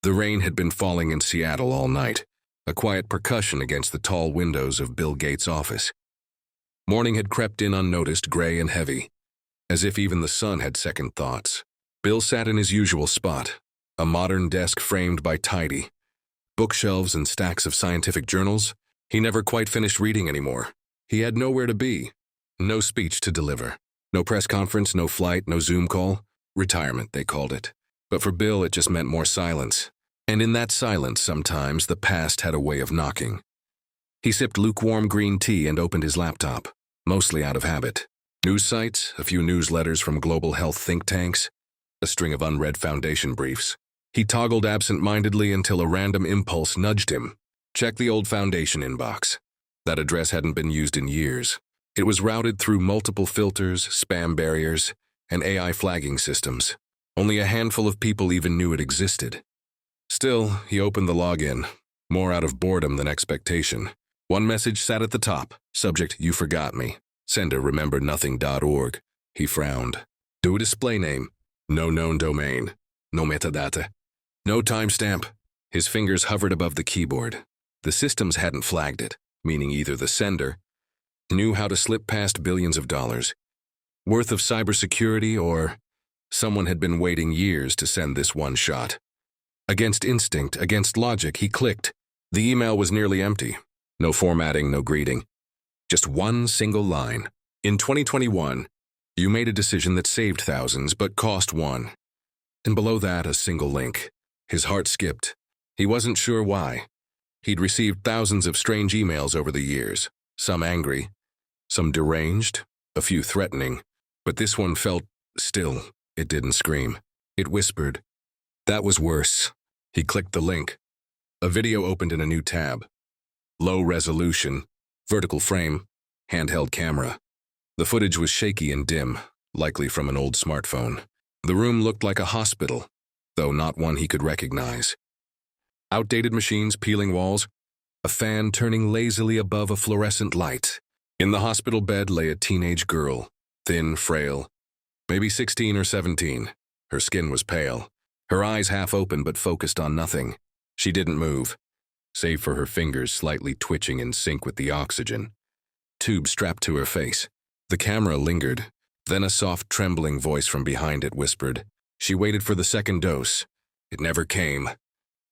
The rain had been falling in Seattle all night, a quiet percussion against the tall windows of Bill Gates' office. Morning had crept in unnoticed, gray and heavy, as if even the sun had second thoughts. Bill sat in his usual spot, a modern desk framed by tidy bookshelves and stacks of scientific journals. He never quite finished reading anymore. He had nowhere to be, no speech to deliver, no press conference, no flight, no Zoom call. Retirement, they called it. But for Bill, it just meant more silence. And in that silence, sometimes, the past had a way of knocking. He sipped lukewarm green tea and opened his laptop, mostly out of habit. News sites, a few newsletters from global health think tanks, a string of unread foundation briefs. He toggled absent-mindedly until a random impulse nudged him. Check the old foundation inbox. That address hadn't been used in years. It was routed through multiple filters, spam barriers, and AI flagging systems. Only a handful of people even knew it existed. Still, he opened the login, more out of boredom than expectation. One message sat at the top. Subject, you forgot me. Sender, remembernothing.org. He frowned. Do a display name. No known domain. No metadata. No timestamp. His fingers hovered above the keyboard. The systems hadn't flagged it, meaning either the sender knew how to slip past billions of dollars worth of cybersecurity, or someone had been waiting years to send this one shot. Against instinct, against logic, he clicked. The email was nearly empty. No formatting, no greeting. Just one single line. In 2021, you made a decision that saved thousands but cost one. And below that, a single link. His heart skipped. He wasn't sure why. He'd received thousands of strange emails over the years, some angry, some deranged, a few threatening. But this one felt still. It didn't scream. It whispered. That was worse. He clicked the link. A video opened in a new tab. Low resolution, vertical frame, handheld camera. The footage was shaky and dim, likely from an old smartphone. The room looked like a hospital, though not one he could recognize. Outdated machines peeling walls, a fan turning lazily above a fluorescent light. In the hospital bed lay a teenage girl, thin, frail, maybe 16 or 17. Her skin was pale, her eyes half open but focused on nothing. She didn't move, save for her fingers slightly twitching in sync with the oxygen. Tube strapped to her face. The camera lingered. Then a soft, trembling voice from behind it whispered. She waited for the second dose. It never came.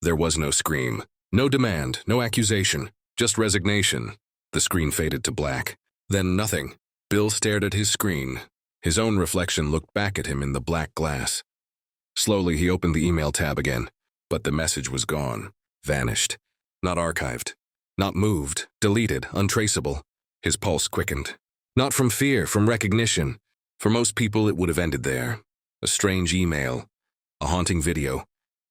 There was no scream, no demand, no accusation, just resignation. The screen faded to black. Then nothing. Bill stared at his screen. His own reflection looked back at him in the black glass. Slowly, he opened the email tab again, but the message was gone, vanished. Not archived, not moved, deleted, untraceable. His pulse quickened. Not from fear, from recognition. For most people, it would have ended there. A strange email, a haunting video,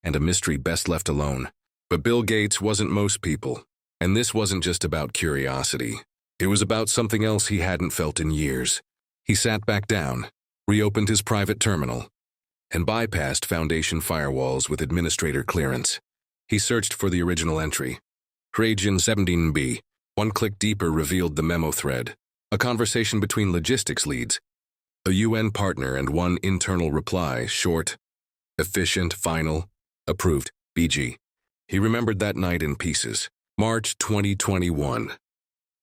and a mystery best left alone. But Bill Gates wasn't most people, and this wasn't just about curiosity. It was about something else he hadn't felt in years. He sat back down, reopened his private terminal, and bypassed Foundation firewalls with administrator clearance. He searched for the original entry. Region 17B. One click deeper revealed the memo thread, a conversation between logistics leads, a UN partner, and one internal reply, short, efficient, final, approved, BG. He remembered that night in pieces. March 2021.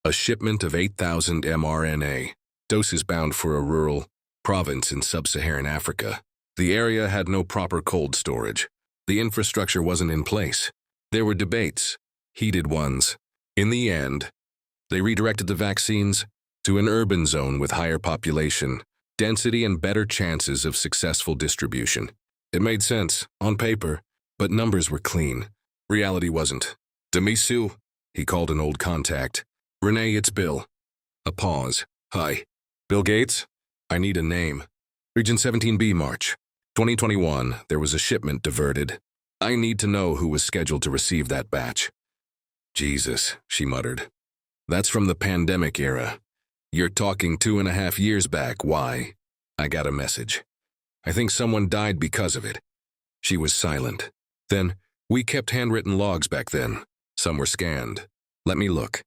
A shipment of 8,000 mRNA, doses bound for a rural province in sub-Saharan Africa. The area had no proper cold storage. The infrastructure wasn't in place. There were debates, heated ones. In the end, they redirected the vaccines to an urban zone with higher population density and better chances of successful distribution. It made sense, on paper, but numbers were clean. Reality wasn't. Demisu, he called an old contact. Renee, it's Bill. A pause. Hi. Bill Gates? I need a name. Region 17B, March 2021, there was a shipment diverted. I need to know who was scheduled to receive that batch. Jesus, she muttered. That's from the pandemic era. You're talking 2.5 years back. Why? I got a message. I think someone died because of it. She was silent. Then, we kept handwritten logs back then. Some were scanned. Let me look.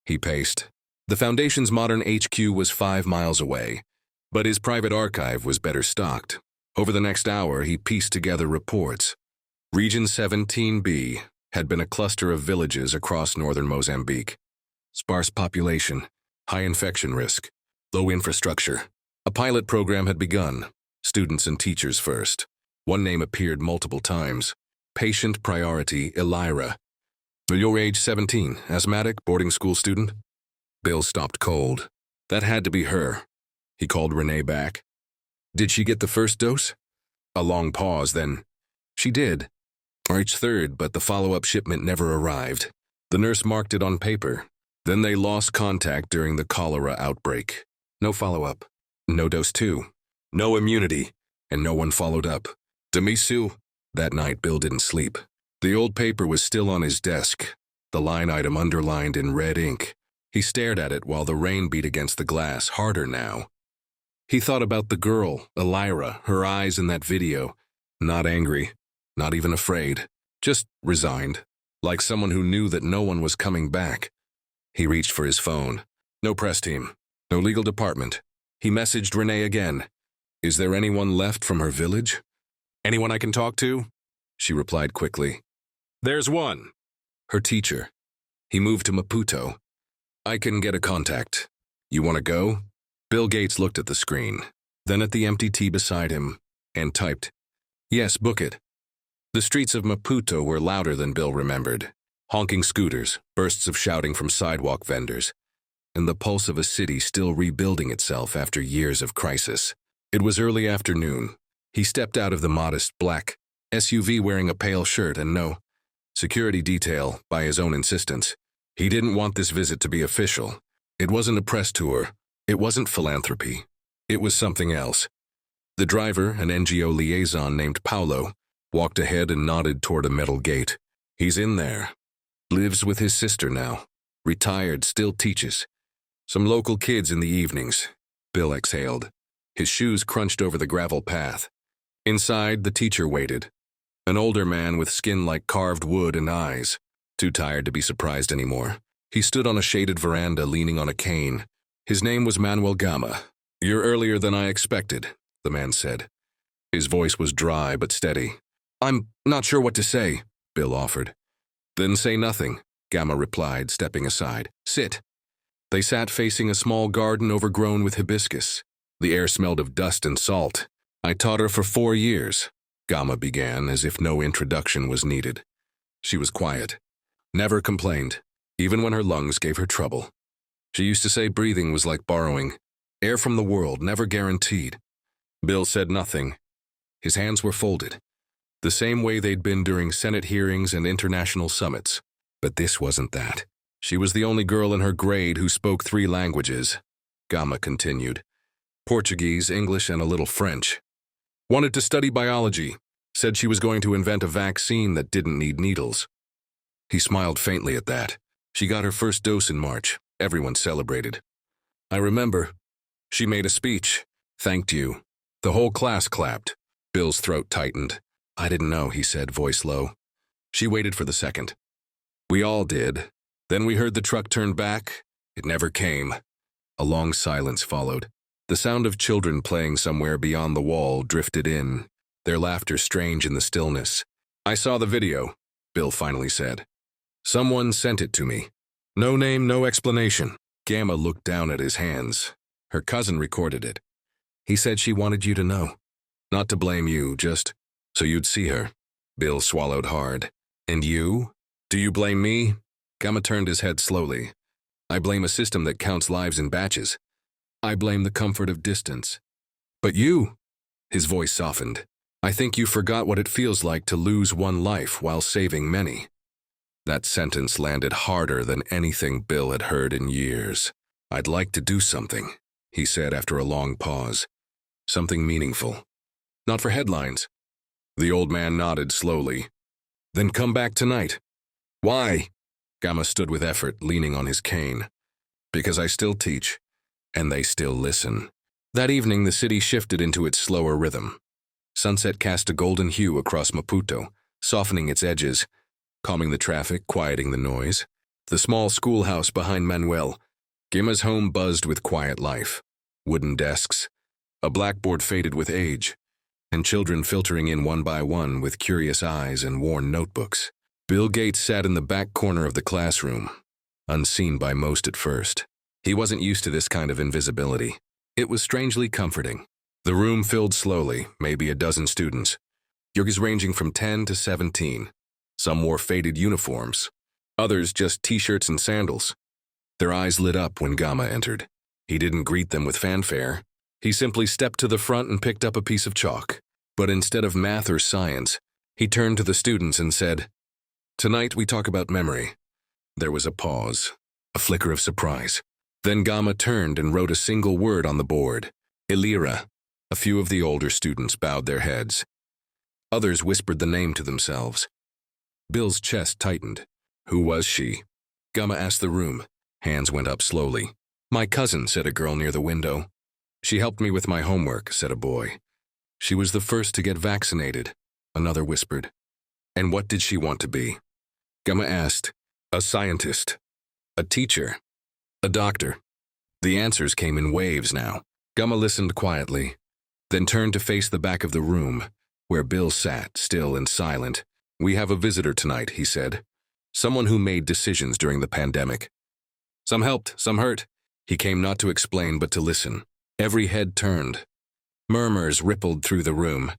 He paced. The Foundation's modern HQ was 5 miles away, but his private archive was better stocked. Over the next hour, he pieced together reports. Region 17B had been a cluster of villages across northern Mozambique. Sparse population, high infection risk, low infrastructure. A pilot program had begun, students and teachers first. One name appeared multiple times. Patient priority Elira. Your age 17, asthmatic, boarding school student? Bill stopped cold. That had to be her. He called Renee back. Did she get the first dose? A long pause, then. She did. March 3rd, but the follow-up shipment never arrived. The nurse marked it on paper. Then they lost contact during the cholera outbreak. No follow-up. No dose 2. No immunity. And no one followed up. Demisu. That night, Bill didn't sleep. The old paper was still on his desk, the line item underlined in red ink. He stared at it while the rain beat against the glass, harder now. He thought about the girl, Elira, her eyes in that video. Not angry, not even afraid, just resigned, like someone who knew that no one was coming back. He reached for his phone. No press team, no legal department. He messaged Renee again. Is there anyone left from her village? Anyone I can talk to? She replied quickly. There's one. Her teacher. He moved to Maputo. I can get a contact. You want to go? Bill Gates looked at the screen, then at the empty tea beside him, and typed, Yes, book it. The streets of Maputo were louder than Bill remembered. Honking scooters, bursts of shouting from sidewalk vendors, and the pulse of a city still rebuilding itself after years of crisis. It was early afternoon. He stepped out of the modest black SUV wearing a pale shirt and no security detail by his own insistence. He didn't want this visit to be official. It wasn't a press tour. It wasn't philanthropy. It was something else. The driver, an NGO liaison named Paulo, walked ahead and nodded toward a metal gate. He's in there. Lives with his sister now. Retired, still teaches. Some local kids in the evenings. Bill exhaled. His shoes crunched over the gravel path. Inside, the teacher waited. An older man with skin like carved wood and eyes. Too tired to be surprised anymore. He stood on a shaded veranda leaning on a cane. His name was Manuel Gama. You're earlier than I expected, the man said. His voice was dry but steady. I'm not sure what to say, Bill offered. Then say nothing, Gama replied, stepping aside. Sit. They sat facing a small garden overgrown with hibiscus. The air smelled of dust and salt. I taught her for 4 years, Gama began, as if no introduction was needed. She was quiet. Never complained, even when her lungs gave her trouble. She used to say breathing was like borrowing. Air from the world, never guaranteed. Bill said nothing. His hands were folded, the same way they'd been during Senate hearings and international summits. But this wasn't that. She was the only girl in her grade who spoke 3 languages, Gama continued. Portuguese, English, and a little French. Wanted to study biology. Said she was going to invent a vaccine that didn't need needles. He smiled faintly at that. She got her first dose in March. Everyone celebrated. I remember. She made a speech. Thanked you. The whole class clapped. Bill's throat tightened. I didn't know, he said, voice low. She waited for the second. We all did. Then we heard the truck turn back. It never came. A long silence followed. The sound of children playing somewhere beyond the wall drifted in, their laughter strange in the stillness. I saw the video, Bill finally said. Someone sent it to me. No name, no explanation. Gama looked down at his hands. Her cousin recorded it. He said she wanted you to know. Not to blame you, just so you'd see her. Bill swallowed hard. And you? Do you blame me? Gama turned his head slowly. I blame a system that counts lives in batches. I blame the comfort of distance. But you? His voice softened. I think you forgot what it feels like to lose one life while saving many. That sentence landed harder than anything Bill had heard in years. I'd like to do something, he said after a long pause. Something meaningful. Not for headlines. The old man nodded slowly. Then come back tonight. Why? Gama stood with effort, leaning on his cane. Because I still teach. And they still listen. That evening, the city shifted into its slower rhythm. Sunset cast a golden hue across Maputo, softening its edges, calming the traffic, quieting the noise. The small schoolhouse behind Manuel, Gima's home buzzed with quiet life. Wooden desks, a blackboard faded with age, and children filtering in one by one with curious eyes and worn notebooks. Bill Gates sat in the back corner of the classroom, unseen by most at first. He wasn't used to this kind of invisibility. It was strangely comforting. The room filled slowly, maybe a dozen students, years ranging from 10 to 17. Some wore faded uniforms, others just t-shirts and sandals. Their eyes lit up when Gamma entered. He didn't greet them with fanfare. He simply stepped to the front and picked up a piece of chalk. But instead of math or science, he turned to the students and said, "Tonight we talk about memory." There was a pause, a flicker of surprise. Then Gamma turned and wrote a single word on the board, Elira. A few of the older students bowed their heads. Others whispered the name to themselves. Bill's chest tightened. Who was she? Gamma asked the room. Hands went up slowly. "My cousin," said a girl near the window. "She helped me with my homework," said a boy. "She was the first to get vaccinated," another whispered. "And what did she want to be?" Gamma asked. "A scientist, a teacher, a doctor." The answers came in waves now. Gamma listened quietly, then turned to face the back of the room, where Bill sat, still and silent. "We have a visitor tonight," he said. "Someone who made decisions during the pandemic. Some helped, some hurt." He came not to explain, but to listen. Every head turned. Murmurs rippled through the room.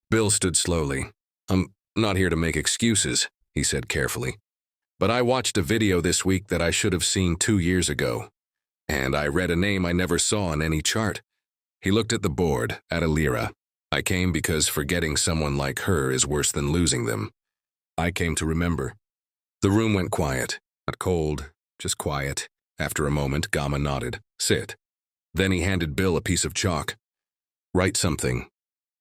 Bill stood slowly. "I'm not here to make excuses," he said carefully. "But I watched a video this week that I should have seen 2 years ago. And I read a name I never saw on any chart." He looked at the board, at Elira. "I came because forgetting someone like her is worse than losing them. I came to remember." The room went quiet. Not cold, just quiet. After a moment, Gamma nodded. "Sit." Then he handed Bill a piece of chalk. "Write something."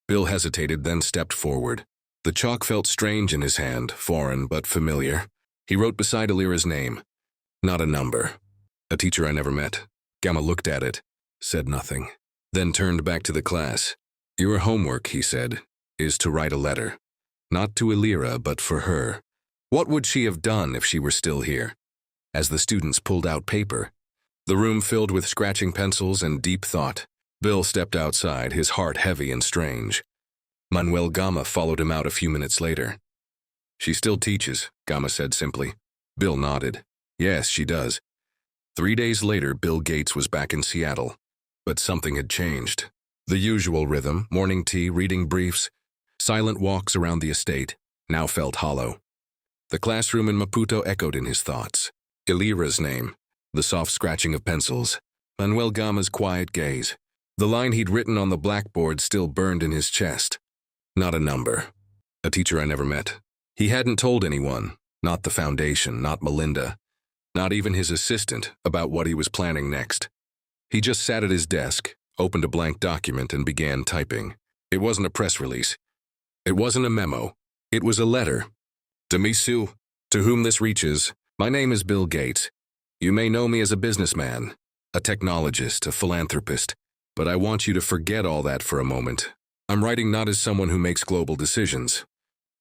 Bill hesitated, then stepped forward. The chalk felt strange in his hand, foreign but familiar. He wrote beside Elira's name. Not a number. A teacher I never met. Gamma looked at it, said nothing, then turned back to the class. "Your homework," he said, "is to write a letter. Not to Elira, but for her. What would she have done if she were still here?" As the students pulled out paper, the room filled with scratching pencils and deep thought. Bill stepped outside, his heart heavy and strange. Manuel Gamma followed him out a few minutes later. "She still teaches," Gamma said simply. Bill nodded. "Yes, she does." 3 days later, Bill Gates was back in Seattle. But something had changed. The usual rhythm, morning tea, reading briefs, silent walks around the estate, now felt hollow. The classroom in Maputo echoed in his thoughts. Elira's name, the soft scratching of pencils, Manuel Gamma's quiet gaze. The line he'd written on the blackboard still burned in his chest. Not a number. A teacher I never met. He hadn't told anyone, not the foundation, not Melinda, not even his assistant, about what he was planning next. He just sat at his desk, opened a blank document, and began typing. It wasn't a press release. It wasn't a memo. It was a letter. "To Misu, to whom this reaches, my name is Bill Gates. You may know me as a businessman, a technologist, a philanthropist, but I want you to forget all that for a moment. I'm writing not as someone who makes global decisions,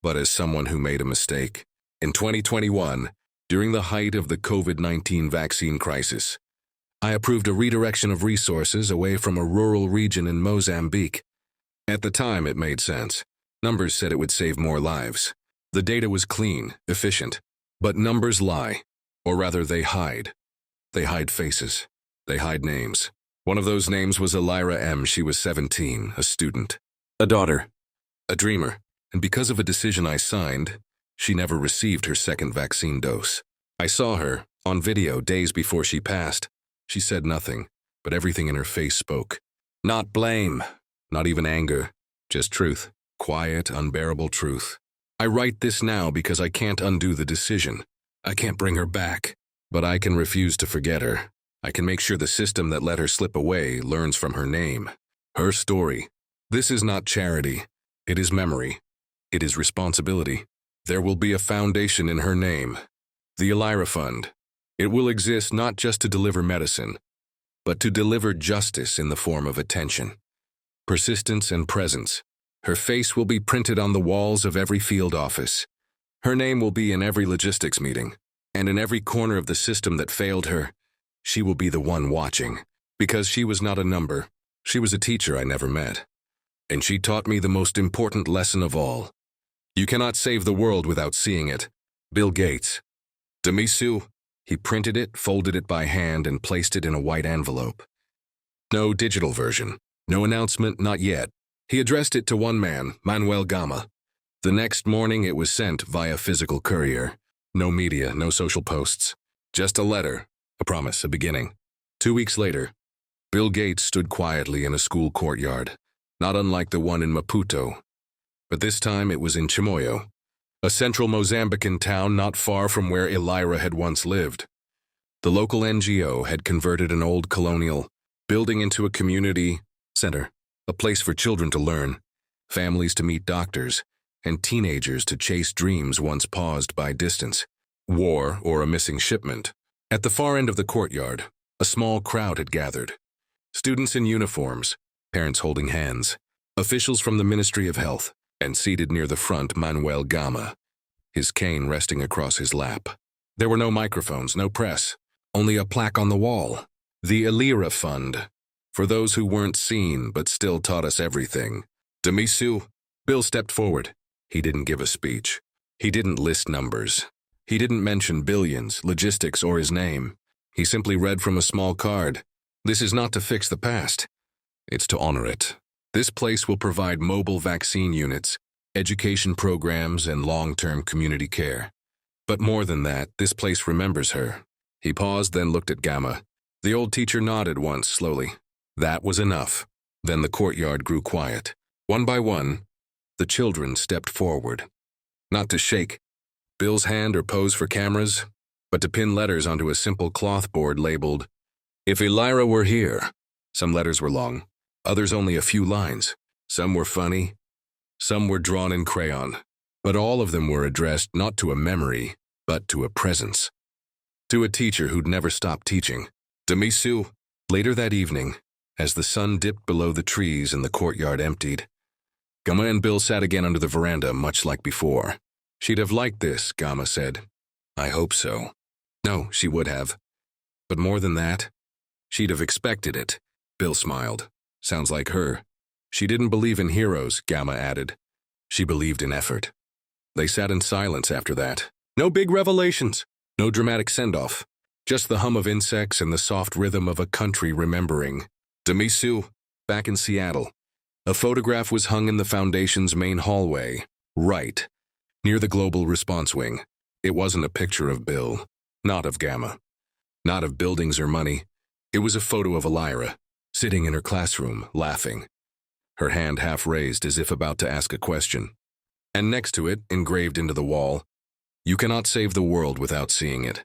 but as someone who made a mistake. In 2021, during the height of the COVID-19 vaccine crisis, I approved a redirection of resources away from a rural region in Mozambique. At the time, it made sense. Numbers said it would save more lives. The data was clean, efficient. But numbers lie, or rather they hide. They hide faces. They hide names. One of those names was Elira M. She was 17, a student, a daughter, a dreamer. And because of a decision I signed, she never received her second vaccine dose. I saw her, on video, days before she passed. She said nothing, but everything in her face spoke. Not blame, not even anger, just truth. Quiet, unbearable truth. I write this now because I can't undo the decision. I can't bring her back, but I can refuse to forget her. I can make sure the system that let her slip away learns from her name, her story. This is not charity. It is memory. It is responsibility. There will be a foundation in her name, the Elira Fund. It will exist not just to deliver medicine, but to deliver justice in the form of attention, persistence, and presence. Her face will be printed on the walls of every field office. Her name will be in every logistics meeting, and in every corner of the system that failed her, she will be the one watching. Because she was not a number, she was a teacher I never met. And she taught me the most important lesson of all. You cannot save the world without seeing it. Bill Gates. Demisu. He printed it, folded it by hand, and placed it in a white envelope. No digital version. No announcement, not yet. He addressed it to one man, Manuel Gama. The next morning it was sent via physical courier. No media, no social posts. Just a letter, a promise, a beginning. 2 weeks later, Bill Gates stood quietly in a school courtyard, not unlike the one in Maputo. But this time it was in Chimoio, a central Mozambican town not far from where Elira had once lived. The local NGO had converted an old colonial building into a community center, a place for children to learn, families to meet doctors, and teenagers to chase dreams once paused by distance, war, or a missing shipment. At the far end of the courtyard, a small crowd had gathered. Students in uniforms, parents holding hands, officials from the Ministry of Health, and seated near the front Manuel Gama, his cane resting across his lap. There were no microphones, no press, only a plaque on the wall. The Elira Fund, for those who weren't seen but still taught us everything. Demisu. Bill stepped forward. He didn't give a speech. He didn't list numbers. He didn't mention billions, logistics, or his name. He simply read from a small card. This is not to fix the past. It's to honor it. This place will provide mobile vaccine units, education programs, and long-term community care. But more than that, this place remembers her. He paused, then looked at Gama. The old teacher nodded once, slowly. That was enough. Then the courtyard grew quiet. One by one, the children stepped forward. Not to shake Bill's hand or pose for cameras, but to pin letters onto a simple cloth board labeled, "If Elira were here." Some letters were long, others only a few lines. Some were funny, some were drawn in crayon. But all of them were addressed not to a memory, but to a presence. To a teacher who'd never stopped teaching. Demisu. Later that evening, as the sun dipped below the trees and the courtyard emptied, Gama and Bill sat again under the veranda, much like before. She'd have liked this, Gama said. I hope so. No, she would have. But more than that, she'd have expected it. Bill smiled. Sounds like her. She didn't believe in heroes, Gama added. She believed in effort. They sat in silence after that. No big revelations, no dramatic send-off. Just the hum of insects and the soft rhythm of a country remembering. Demisu, back in Seattle. A photograph was hung in the foundation's main hallway, right, near the global response wing. It wasn't a picture of Bill, not of Gama, not of buildings or money. It was a photo of Elira, sitting in her classroom, laughing, her hand half raised as if about to ask a question. And next to it, engraved into the wall, "You cannot save the world without seeing it."